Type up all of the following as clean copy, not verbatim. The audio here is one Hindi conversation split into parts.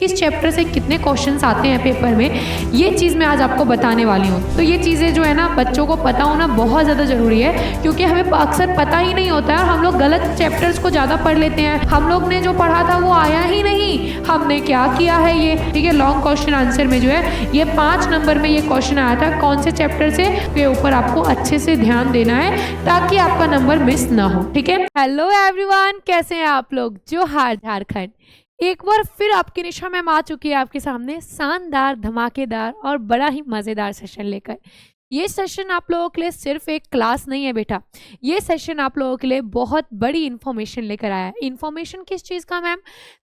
किस चैप्टर से कितने क्वेश्चंस आते हैं पेपर में, ये चीज़ मैं आज आपको बताने वाली हूँ। तो ये चीज़ें जो है ना बच्चों को पता होना बहुत ज़्यादा ज़रूरी है, क्योंकि हमें अक्सर पता ही नहीं होता है और हम लोग गलत चैप्टर्स को ज़्यादा पढ़ लेते हैं। हम लोग ने जो पढ़ा था वो आया ही नहीं, हमने क्या किया है ये, ठीक है। लॉन्ग क्वेश्चन आंसर में जो है ये 5 नंबर में ये क्वेश्चन आया था, कौन से चैप्टर से, के ऊपर आपको अच्छे से ध्यान देना है ताकि आपका नंबर मिस ना हो, ठीक है। हेलो एवरीवन, कैसे हैं आप लोग। जोहार झारखंड, एक बार फिर आपकी निशा मैम आ चुकी है आपके सामने शानदार, धमाकेदार और बड़ा ही मज़ेदार सेशन लेकर। ये सेशन आप लोगों के लिए सिर्फ एक क्लास नहीं है बेटा, ये सेशन आप लोगों के लिए बहुत बड़ी इन्फॉर्मेशन लेकर आया है। इन्फॉर्मेशन किस चीज़ का मैम?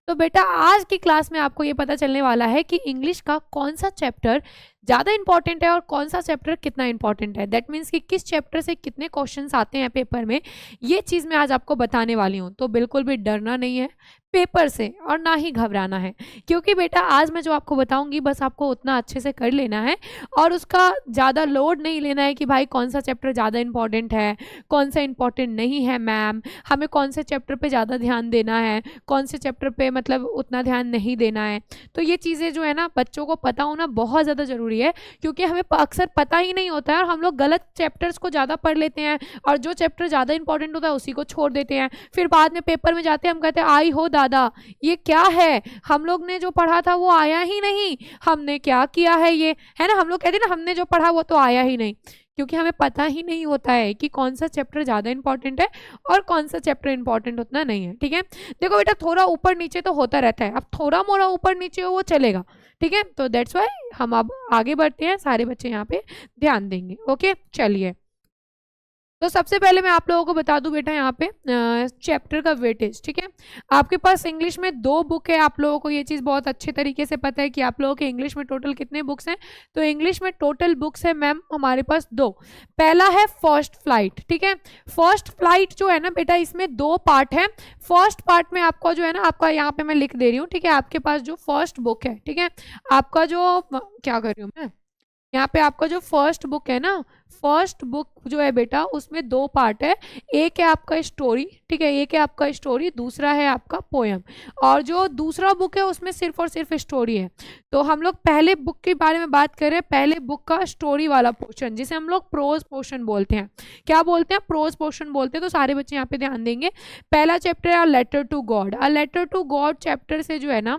तो बेटा आज की क्लास में आपको ये पता चलने वाला है कि इंग्लिश का कौन सा चैप्टर ज़्यादा इंपॉर्टेंट है और कौन सा चैप्टर कितना इंपॉर्टेंट है। दैट मीन्स कि किस चैप्टर से कितने क्वेश्चंस आते हैं पेपर में, ये चीज़ मैं आज आपको बताने वाली हूँ। तो बिल्कुल भी डरना नहीं है पेपर से और ना ही घबराना है, क्योंकि बेटा आज मैं जो आपको बताऊंगी बस आपको उतना अच्छे से कर लेना है और उसका ज़्यादा लोड नहीं लेना है कि भाई कौन सा चैप्टर ज़्यादा इंपॉर्टेंट है, कौन सा इंपॉर्टेंट नहीं है मैम, हमें कौन से चैप्टर पे ज़्यादा ध्यान देना है, कौन से चैप्टर पे मतलब उतना ध्यान नहीं देना है। तो ये चीज़ें जो है ना बच्चों को पता होना बहुत ज़्यादा ज़रूरी है, क्योंकि हमें अक्सर पता ही नहीं होता है और हम लोग गलत चैप्टर्स को ज़्यादा पढ़ लेते हैं और जो चैप्टर ज़्यादा इंपॉर्टेंट होता है उसी को छोड़ देते हैं। फिर बाद में पेपर में जाते हैं, हम कहते हैं आई हो दादा ये क्या है, हम लोग ने जो पढ़ा था वो आया ही नहीं, हमने क्या किया है ये, है ना। हम लोग कहते हैं ना हमने जो पढ़ा वो तो आया ही नहीं, क्योंकि हमें पता ही नहीं होता है कि कौन सा चैप्टर ज़्यादा इंपॉर्टेंट है और कौन सा चैप्टर इंपॉर्टेंट उतना नहीं है, ठीक है। देखो बेटा थोड़ा ऊपर नीचे तो होता रहता है, अब थोड़ा मोड़ा ऊपर नीचे हो वो चलेगा, ठीक है। तो दैट्स वाई हम अब आगे बढ़ते हैं, सारे बच्चे यहाँ पे ध्यान देंगे। ओके चलिए, तो सबसे पहले मैं आप लोगों को बता दूं बेटा यहाँ पे चैप्टर का वेटेज, ठीक है। आपके पास इंग्लिश में 2 बुक है, आप लोगों को ये चीज़ बहुत अच्छे तरीके से पता है कि आप लोगों के इंग्लिश में टोटल कितने बुक्स हैं। तो इंग्लिश में टोटल बुक्स है मैम हमारे पास 2। पहला है फर्स्ट फ्लाइट, ठीक है। फर्स्ट फ्लाइट जो है ना बेटा इसमें 2 पार्ट है। फर्स्ट पार्ट में आपका जो है ना, आपका यहाँ पे मैं लिख दे रही हूँ, ठीक है। आपके पास जो फर्स्ट बुक है, ठीक है, आपका जो क्या कर रही हूँ मैं यहाँ पे, आपका जो फर्स्ट बुक है ना, फर्स्ट बुक जो है बेटा उसमें 2 पार्ट है। एक है आपका स्टोरी, ठीक है, एक है आपका स्टोरी, दूसरा है आपका पोयम। और जो दूसरा बुक है उसमें सिर्फ और सिर्फ स्टोरी है। तो हम लोग पहले बुक के बारे में बात करें, पहले बुक का स्टोरी वाला पोर्शन जिसे हम लोग प्रोज पोर्शन बोलते हैं। क्या बोलते हैं? प्रोज पोर्शन बोलते हैं। तो सारे बच्चे यहाँ पे ध्यान देंगे। पहला चैप्टर है letter to God. Letter to God chapter से जो है ना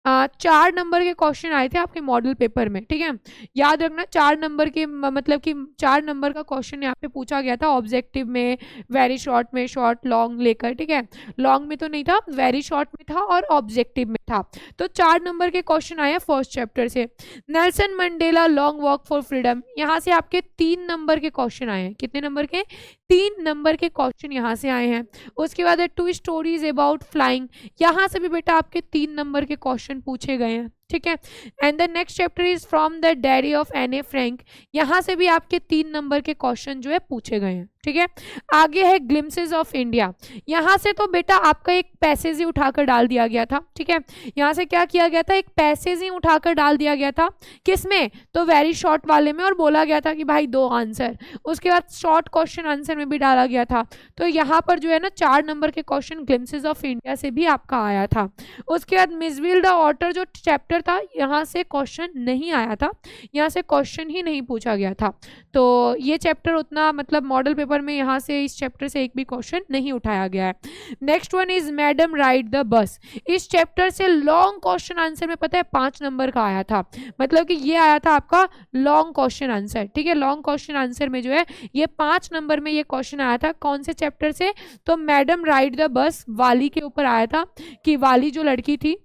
4 नंबर के क्वेश्चन आए थे आपके मॉडल पेपर में, ठीक है। याद रखना 4 नंबर के मतलब कि 4 नंबर का क्वेश्चन यहाँ पे पूछा गया था ऑब्जेक्टिव में, वेरी शॉर्ट में, शॉर्ट लॉन्ग लेकर, ठीक है। लॉन्ग में तो नहीं था, वेरी शॉर्ट में था और ऑब्जेक्टिव में था। तो 4 नंबर के क्वेश्चन आए फर्स्ट चैप्टर से। Nelson Mandela long walk for freedom, यहाँ से आपके 3 नंबर के क्वेश्चन आए हैं। कितने नंबर के? 3 नंबर के क्वेश्चन यहाँ से आए हैं। उसके बाद 2 स्टोरीज अबाउट फ्लाइंग, यहाँ से भी बेटा आपके 3 नंबर के क्वेश्चन पूछे गए हैं, ठीक है। And the next chapter is from the diary of Anne a Frank, यहाँ से भी आपके 3 नंबर के क्वेश्चन जो है पूछे गए हैं, ठीक है। आगे है ग्लिम्सेस ऑफ इंडिया, यहाँ से तो बेटा आपका एक पैसेज ही उठाकर डाल दिया गया था, ठीक है। यहाँ से क्या किया गया था? एक पैसेज ही उठाकर डाल दिया गया था। किसमें? तो वेरी शॉर्ट वाले में, और बोला गया था कि भाई 2 आंसर। उसके बाद शॉर्ट क्वेश्चन आंसर में भी डाला गया था। तो यहाँ पर जो है ना 4 नंबर के क्वेश्चन ग्लिम्सेस ऑफ इंडिया से भी आपका आया था। उसके बाद मिसविल द ऑटर जो चैप्टर था, यहाँ से क्वेश्चन नहीं आया था, यहाँ से क्वेश्चन ही नहीं पूछा गया था। तो ये चैप्टर उतना मतलब मॉडल पेपर में यहाँ से इस चैप्टर से एक भी क्वेश्चन नहीं उठाया गया है। Next one is madam ride the bus, इस चैप्टर से लॉन्ग क्वेश्चन आंसर में पता है 5 नंबर का आया था, मतलब कि ये आया था आपका लॉन्ग क्वेश्चन आंसर, ठीक है। लॉन्ग क्वेश्चन आंसर में जो है ये 5 नंबर में ये क्वेश्चन आया था। कौन से चैप्टर से? तो मैडम राइड द बस, वाली के ऊपर आया था कि वाली जो लड़की थी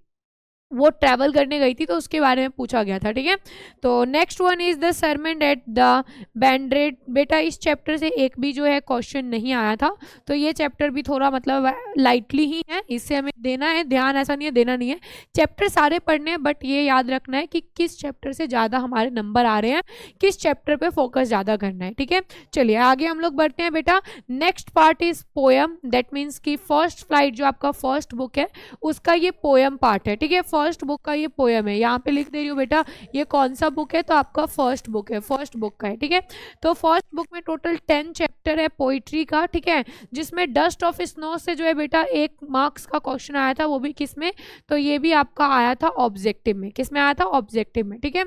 वो ट्रैवल करने गई थी, तो उसके बारे में पूछा गया था, ठीक है। तो next one is the sermon at the बैंड्रेड, बेटा इस चैप्टर से एक भी जो है क्वेश्चन नहीं आया था। तो ये चैप्टर भी थोड़ा मतलब लाइटली ही है, इससे हमें देना है ध्यान, ऐसा नहीं है देना नहीं है, चैप्टर सारे पढ़ने हैं, बट ये याद रखना है कि किस चैप्टर से ज़्यादा हमारे नंबर आ रहे हैं, किस चैप्टर पे फोकस ज़्यादा करना है, ठीक है। चलिए आगे हम लोग बढ़ते हैं बेटा। Next part is poem, that means कि फर्स्ट फ्लाइट जो आपका फर्स्ट बुक है उसका ये पोएम पार्ट है, ठीक है। फर्स्ट बुक का ये पोयम है, यहाँ पे लिख दे रही हूँ बेटा ये कौन सा बुक है, तो आपका फर्स्ट बुक है, फर्स्ट बुक का है, ठीक है। तो फर्स्ट बुक में टोटल 10 चैप्टर है पोइट्री का, ठीक है, जिसमें डस्ट ऑफ स्नो से जो है बेटा 1 मार्क्स का क्वेश्चन आया था, वो भी किस में, तो ये भी आपका आया था ऑब्जेक्टिव में, किस में आया था, ऑब्जेक्टिव में, ठीक है।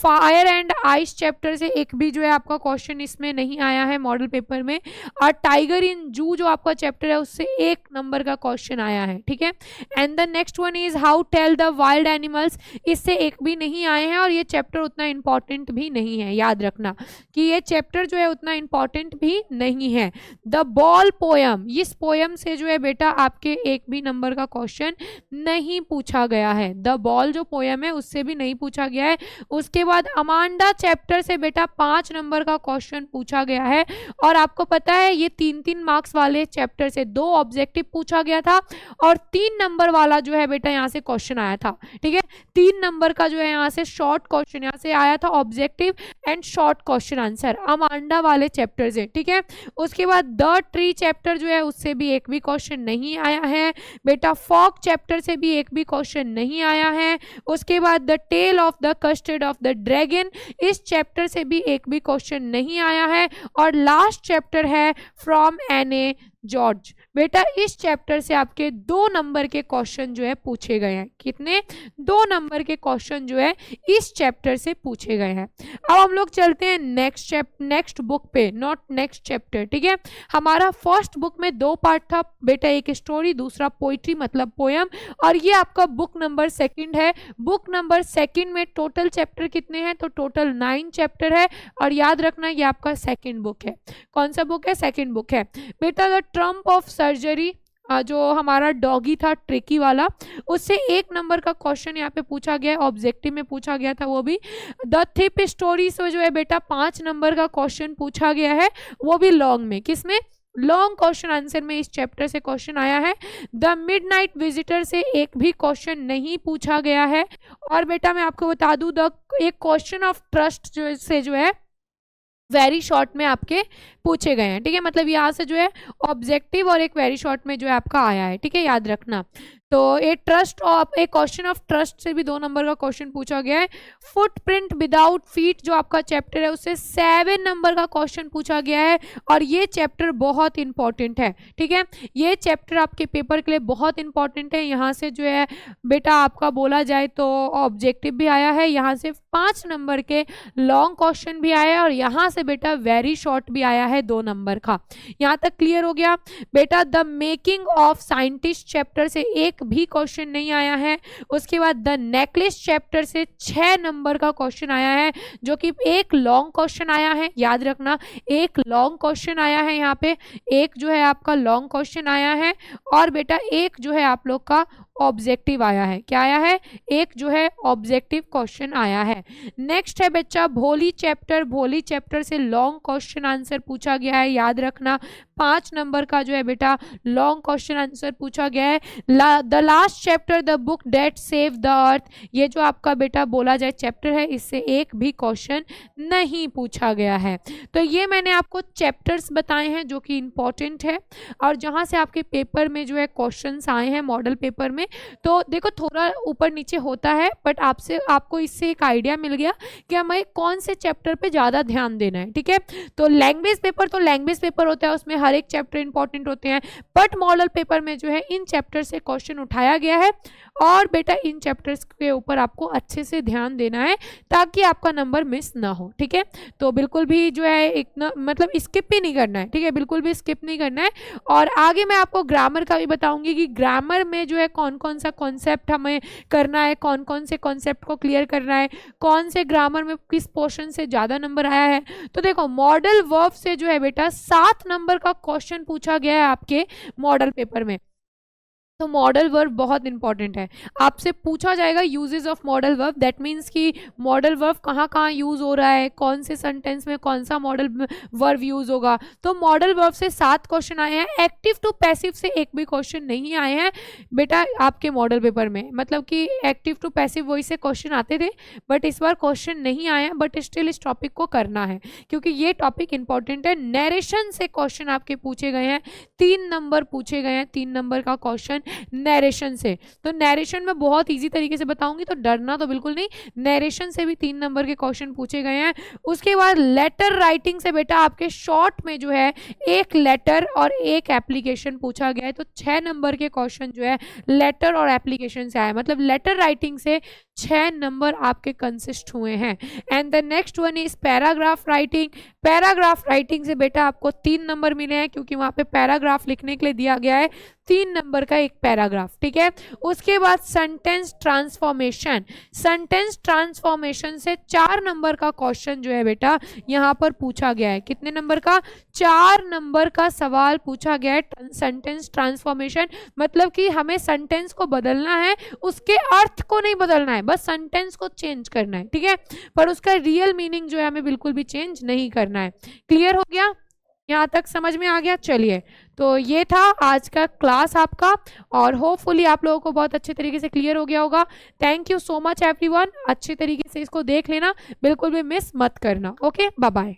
फायर एंड आइस चैप्टर से एक भी जो है आपका क्वेश्चन इसमें नहीं आया है मॉडल पेपर में, और टाइगर इन जू जो आपका चैप्टर है उससे 1 नंबर का क्वेश्चन आया है, ठीक है। And the next one is how tell the wild animals, इससे एक भी नहीं आए हैं, और ये चैप्टर उतना इंपॉर्टेंट भी नहीं है, याद रखना कि ये चैप्टर जो है उतना इंपॉर्टेंट भी नहीं है। द बॉल पोयम, इस पोयम से जो है बेटा आपके 1 भी नंबर का क्वेश्चन नहीं पूछा गया है, द बॉल जो पोयम है उससे भी नहीं पूछा गया है। उसके बाद अमांडा चैप्टर से बेटा 5 नंबर का क्वेश्चन पूछा गया है, और आपको पता है ये 3-3 मार्क्स वाले चैप्टर से 2 ऑब्जेक्टिव पूछा गया था, और 3 नंबर वाला जो है बेटा यहाँ से क्वेश्चन आया था, ठीक है। 3 नंबर का जो है यहाँ से शॉर्ट क्वेश्चन यहाँ से आया था, objective and short question answer Amanda वाले चैप्टर से, ठीक है। उसके बाद द ट्री चैप्टर जो है उससे भी 1 भी क्वेश्चन नहीं आया है बेटा, फॉग चैप्टर से भी 1 भी क्वेश्चन नहीं आया है। उसके बाद the tale of the custard of the dragon, इस चैप्टर से भी 1 भी क्वेश्चन नहीं आया है। और लास्ट चैप्टर है फ्रॉम एन जॉर्ज, बेटा इस चैप्टर से आपके 2 नंबर के क्वेश्चन जो है पूछे गए हैं, कितने, 2 नंबर के क्वेश्चन जो है इस चैप्टर से पूछे गए हैं। अब हम लोग चलते हैं नेक्स्ट बुक पे, नॉट नेक्स्ट चैप्टर, ठीक है। हमारा फर्स्ट बुक में 2 पार्ट था बेटा, एक स्टोरी, दूसरा पोइट्री मतलब पोयम, और ये आपका बुक नंबर 2 है। बुक नंबर 2 में टोटल चैप्टर कितने हैं, तो टोटल 9 चैप्टर है, और याद रखना ये आपका 2nd बुक है। कौन सा बुक है, 2nd बुक है बेटा। द ट्रम्प ऑफ सर्जरी, जो हमारा डॉगी था ट्रिकी वाला, उससे 1 नंबर का क्वेश्चन यहाँ पे पूछा गया है, ऑब्जेक्टिव में पूछा गया था वो भी। द थिप स्टोरी से जो है बेटा 5 नंबर का क्वेश्चन पूछा गया है, वो भी लॉन्ग में, किसमें, लॉन्ग क्वेश्चन आंसर में इस चैप्टर से क्वेश्चन आया है। द मिडनाइट विजिटर से 1 भी क्वेश्चन नहीं पूछा गया है। और बेटा मैं आपको बता दूं द एक क्वेश्चन ऑफ ट्रस्ट जो है वेरी शॉर्ट में आपके पूछे गए हैं, ठीक है। मतलब यहाँ से जो है ऑब्जेक्टिव और एक वेरी शॉर्ट में जो है आपका आया है, ठीक है, याद रखना। तो एक क्वेश्चन ऑफ ट्रस्ट से भी 2 नंबर का क्वेश्चन पूछा गया है। फुटप्रिंट विदाउट फीट जो आपका चैप्टर है उससे 7 नंबर का क्वेश्चन पूछा गया है, और ये चैप्टर बहुत इंपॉर्टेंट है, ठीक है। ये चैप्टर आपके पेपर के लिए बहुत इंपॉर्टेंट है। यहाँ से जो है बेटा आपका बोला जाए तो ऑब्जेक्टिव भी आया है, यहाँ से 5 नंबर के लॉन्ग क्वेश्चन भी आया है, और यहाँ से बेटा वेरी शॉर्ट भी आया है 2 नंबर का। यहाँ तक क्लियर हो गया बेटा। The making of scientist chapter से 1 भी क्वेश्चन नहीं आया है। उसके बाद द नेकलेस चैप्टर से 6 नंबर का क्वेश्चन आया है, जो कि 1 लॉन्ग क्वेश्चन आया है, याद रखना 1 लॉन्ग क्वेश्चन आया है, यहाँ पे 1 जो है आपका लॉन्ग क्वेश्चन आया है, और बेटा 1 जो है आप लोग का ऑब्जेक्टिव आया है। क्या आया है, 1 जो है ऑब्जेक्टिव क्वेश्चन आया है। नेक्स्ट है बच्चा भोली चैप्टर, भोली चैप्टर से लॉन्ग क्वेश्चन आंसर पूछा गया है, याद रखना 5 नंबर का जो है बेटा लॉन्ग क्वेश्चन आंसर पूछा गया है। The last chapter the book that save the earth, ये जो आपका बेटा बोला जाए चैप्टर है, इससे 1 भी क्वेश्चन नहीं पूछा गया है। तो ये मैंने आपको चैप्टर्स बताए हैं जो कि इंपॉर्टेंट है, और जहाँ से आपके पेपर में जो है क्वेश्चंस आए हैं मॉडल पेपर में। तो देखो थोड़ा ऊपर नीचे होता है, बट आपको इससे एक आइडिया मिल गया कि हमें कौन से चैप्टर पे ज़्यादा ध्यान देना है, ठीक है। तो लैंग्वेज पेपर होता है, उसमें हर एक चैप्टर इंपॉर्टेंट होते हैं, बट मॉडल पेपर में जो है इन चैप्टर से क्वेश्चन उठाया गया है, और बेटा इन चैप्टर्स के ऊपर आपको अच्छे से ध्यान देना है ताकि आपका नंबर मिस ना हो, ठीक है। तो बिल्कुल भी जो है इतना मतलब स्किप भी नहीं करना है, ठीक है, बिल्कुल भी स्किप नहीं करना है। और आगे मैं आपको ग्रामर का भी बताऊंगी कि ग्रामर में जो है कौन कौन सा कॉन्सेप्ट हमें करना है, कौन कौन से कॉन्सेप्ट को क्लियर करना है, कौन से ग्रामर में किस पोर्शन से ज़्यादा नंबर आया है। तो देखो मॉडल वर्ब से जो है बेटा 7 नंबर का क्वेश्चन पूछा गया है आपके मॉडल पेपर में। तो मॉडल वर्ब बहुत इंपॉर्टेंट है, आपसे पूछा जाएगा uses of modal verb, that means कि मॉडल वर्ब कहाँ कहाँ यूज हो रहा है, कौन से सेंटेंस में कौन सा मॉडल वर्ब यूज होगा। तो मॉडल वर्ब से 7 क्वेश्चन आए हैं, एक्टिव टू पैसिव से 1 भी क्वेश्चन नहीं आए हैं बेटा आपके मॉडल पेपर में। मतलब कि एक्टिव टू पैसिव वही से क्वेश्चन आते थे, बट इस बार क्वेश्चन नहीं आए हैं, बट स्टिल इस टॉपिक को करना है क्योंकि ये टॉपिक इंपॉर्टेंट है। नरेशन से क्वेश्चन आपके पूछे गए हैं, 3 नंबर पूछे गए हैं, 3 नंबर का क्वेश्चन नैरेशन से। तो नैरेशन में बहुत ईजी तरीके से बताऊंगी, तो डरना तो बिल्कुल नहीं। नैरेशन से भी 3 नंबर के क्वेश्चन पूछे गए हैं। उसके बाद लेटर राइटिंग से बेटा आपके शॉर्ट में जो है एक लेटर और एक एप्लीकेशन पूछा गया है, तो 6 नंबर के क्वेश्चन जो है लेटर और एप्लीकेशन से आए, मतलब लेटर राइटिंग से 6 नंबर आपके कंसिस्ट हुए हैं। And the next one is paragraph writing. Paragraph writing से बेटा आपको 3 नंबर मिले हैं, क्योंकि वहां पे पैराग्राफ लिखने के लिए दिया गया है 3 नंबर का एक पैराग्राफ, ठीक है। उसके बाद सेंटेंस ट्रांसफॉर्मेशन। सेंटेंस ट्रांसफॉर्मेशन से 4 नंबर का क्वेश्चन जो है बेटा यहाँ पर पूछा गया है। कितने नंबर का? 4 नंबर का सवाल पूछा गया है सेंटेंस ट्रांसफॉर्मेशन, मतलब कि हमें सेंटेंस को बदलना है, उसके अर्थ को नहीं बदलना है, बस सेंटेंस को चेंज करना है, ठीक है, पर उसका रियल मीनिंग जो है हमें बिल्कुल भी चेंज नहीं करना है। क्लियर हो गया? यहाँ तक समझ में आ गया? चलिए, तो ये था आज का क्लास आपका, और होपफुली आप लोगों को बहुत अच्छे तरीके से क्लियर हो गया होगा। Thank you so much everyone, अच्छे तरीके से इसको देख लेना, बिल्कुल भी मिस मत करना। Okay, bye bye.